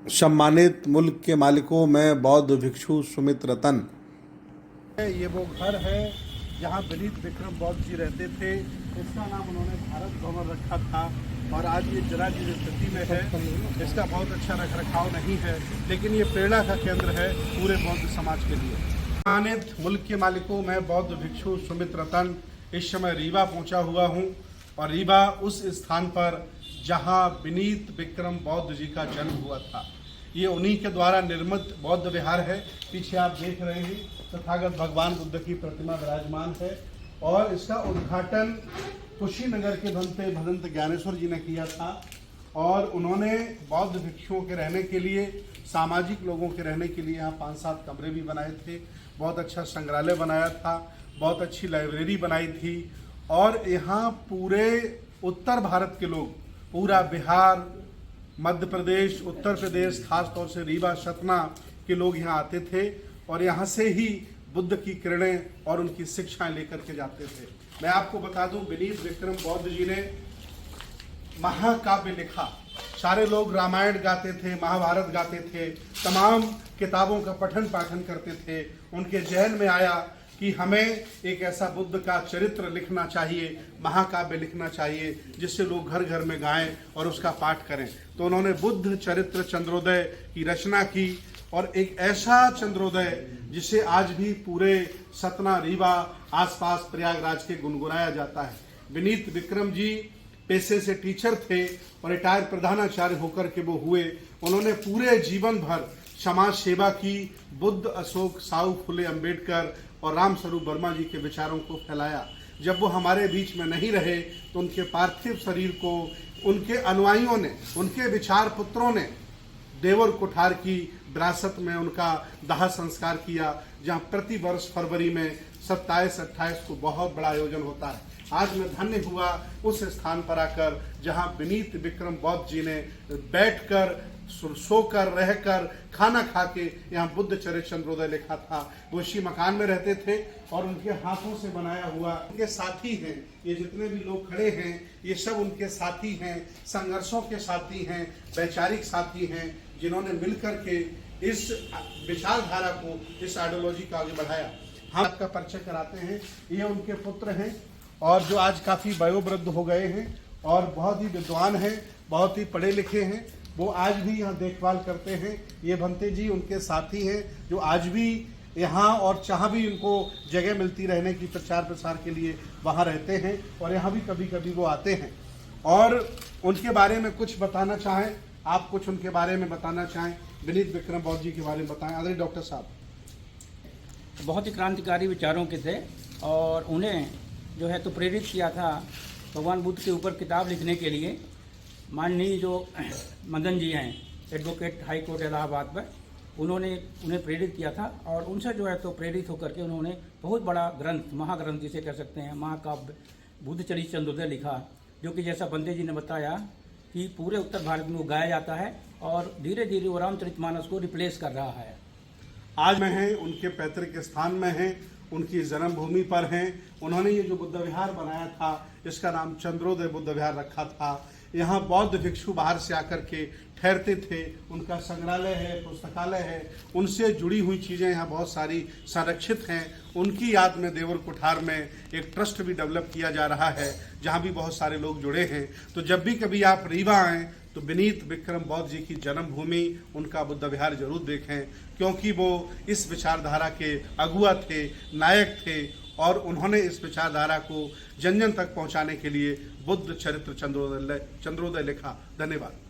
सम्मानित मुल्क के मालिकों में बौद्ध भिक्षु सुमित रतन। ये वो घर है जहाँ विनीत विक्रम बौद्ध जी रहते थे। इसका नाम उन्होंने भारत भवन रखा था और आज ये जरा की स्थिति में है। इसका बहुत अच्छा रख रखाव नहीं है, लेकिन ये प्रेरणा का केंद्र है पूरे बौद्ध समाज के लिए। सम्मानित मुल्क के मालिकों में बौद्ध भिक्षु सुमित रतन इस समय रीवा पहुंचा हुआ हूं और रीवा उस स्थान पर जहां विनीत विक्रम बौद्ध जी का जन्म हुआ था। ये उन्हीं के द्वारा निर्मित बौद्ध विहार है। पीछे आप देख रहे हैं तथागत भगवान बुद्ध की प्रतिमा विराजमान है और इसका उद्घाटन कुशीनगर के भदंत ज्ञानेश्वर जी ने किया था और उन्होंने बौद्ध भिक्षुओं के रहने के लिए, सामाजिक लोगों के रहने के लिए यहाँ 5-7 कमरे भी बनाए थे। बहुत अच्छा संग्रहालय बनाया था, बहुत अच्छी लाइब्रेरी बनाई थी और यहाँ पूरे उत्तर भारत के लोग, पूरा बिहार, मध्य प्रदेश, उत्तर प्रदेश, खास तौर से रीवा, सतना के लोग यहाँ आते थे और यहाँ से ही बुद्ध की किरणें और उनकी शिक्षाएं लेकर के जाते थे। मैं आपको बता दूं, विनीत विक्रम बौद्ध जी ने महाकाव्य लिखा। सारे लोग रामायण गाते थे, महाभारत गाते थे, तमाम किताबों का पठन पाठन करते थे। उनके जहन में आया कि हमें एक ऐसा बुद्ध का चरित्र लिखना चाहिए, महाकाव्य लिखना चाहिए, जिससे लोग घर घर में गाएं और उसका पाठ करें। तो उन्होंने बुद्ध चरित्र चंद्रोदय की रचना की और एक ऐसा चंद्रोदय जिसे आज भी पूरे सतना, रीवा, आसपास प्रयागराज के गुनगुनाया जाता है। विनीत विक्रम जी पेशे से टीचर थे और रिटायर प्रधानाचार्य होकर के वो हुए। उन्होंने पूरे जीवन भर समाज सेवा की। बुद्ध, अशोक, साहू फुले अम्बेडकर और राम स्वरूप वर्मा जी के विचारों को फैलाया। जब वो हमारे बीच में नहीं रहे तो उनके पार्थिव शरीर को उनके अनुयायियों ने, उनके विचार पुत्रों ने देवर कोठार की विरासत में उनका दाह संस्कार किया, जहां प्रति वर्ष फरवरी में 27-28 को बहुत बड़ा आयोजन होता है। आज मैं धन्य हुआ उस स्थान पर आकर जहां विनीत विक्रम बौद्ध जी ने बैठकर, सोकर, रहकर, खाना खा के यहाँ बुद्ध चरित्र चंद्रोदय लिखा था। वो इसी मकान में रहते थे और उनके हाथों से बनाया हुआ उनके साथी हैं। ये जितने भी लोग खड़े हैं ये सब उनके साथी हैं, संघर्षों के साथी हैं, वैचारिक साथी हैं, जिन्होंने मिलकर के इस विचारधारा को, इस आइडियोलॉजी को आगे बढ़ाया। हम आपका परिचय कराते हैं। ये उनके पुत्र हैं और जो आज काफ़ी वयोवृद्ध हो गए हैं और बहुत ही विद्वान हैं, बहुत ही पढ़े लिखे हैं। वो आज भी यहाँ देखभाल करते हैं। ये भंते जी उनके साथी हैं जो आज भी यहाँ और जहाँ भी उनको जगह मिलती रहने की प्रचार प्रसार के लिए वहाँ रहते हैं और यहाँ भी कभी कभी वो आते हैं। और उनके बारे में कुछ बताना चाहें, आप कुछ उनके बारे में बताना चाहें, विनीत विक्रम बौद्ध जी के बारे में बताएं। आदरणीय डॉक्टर साहब। बहुत ही क्रांतिकारी विचारों के थे और उन्हें जो है तो प्रेरित किया था भगवान बुद्ध के ऊपर किताब लिखने के लिए माननीय जो मदन जी हैं, एडवोकेट हाई कोर्ट इलाहाबाद पर, उन्होंने उन्हें प्रेरित किया था और उनसे जो है तो प्रेरित होकर के उन्होंने बहुत बड़ा ग्रंथ, महाग्रंथ जिसे कह सकते हैं, महाकाव्य बुद्ध चरित्र चंद्रोदय लिखा, जो कि जैसा बंदे जी ने बताया कि पूरे उत्तर भारत में वो गाया जाता है और धीरे धीरे वो रामचरितमानस को रिप्लेस कर रहा है। आज में हैं, उनके पैतृक स्थान में हैं, उनकी जन्मभूमि पर हैं। उन्होंने ये जो बुद्ध विहार बनाया था, इसका नाम चंद्रोदय बुद्ध विहार रखा था। यहाँ बौद्ध भिक्षु बाहर से आकर के ठहरते थे। उनका संग्रहालय है, पुस्तकालय है, उनसे जुड़ी हुई चीज़ें यहाँ बहुत सारी संरक्षित हैं। उनकी याद में देवर कोठार में एक ट्रस्ट भी डेवलप किया जा रहा है, जहाँ भी बहुत सारे लोग जुड़े हैं। तो जब भी कभी आप रीवा आएँ तो विनीत विक्रम बौद्ध जी की जन्मभूमि, उनका बुद्ध विहार जरूर देखें, क्योंकि वो इस विचारधारा के अगुआ थे, नायक थे और उन्होंने इस विचारधारा को जन जन तक पहुंचाने के लिए बुद्ध चरित्र चंद्रोदय लिखा। धन्यवाद।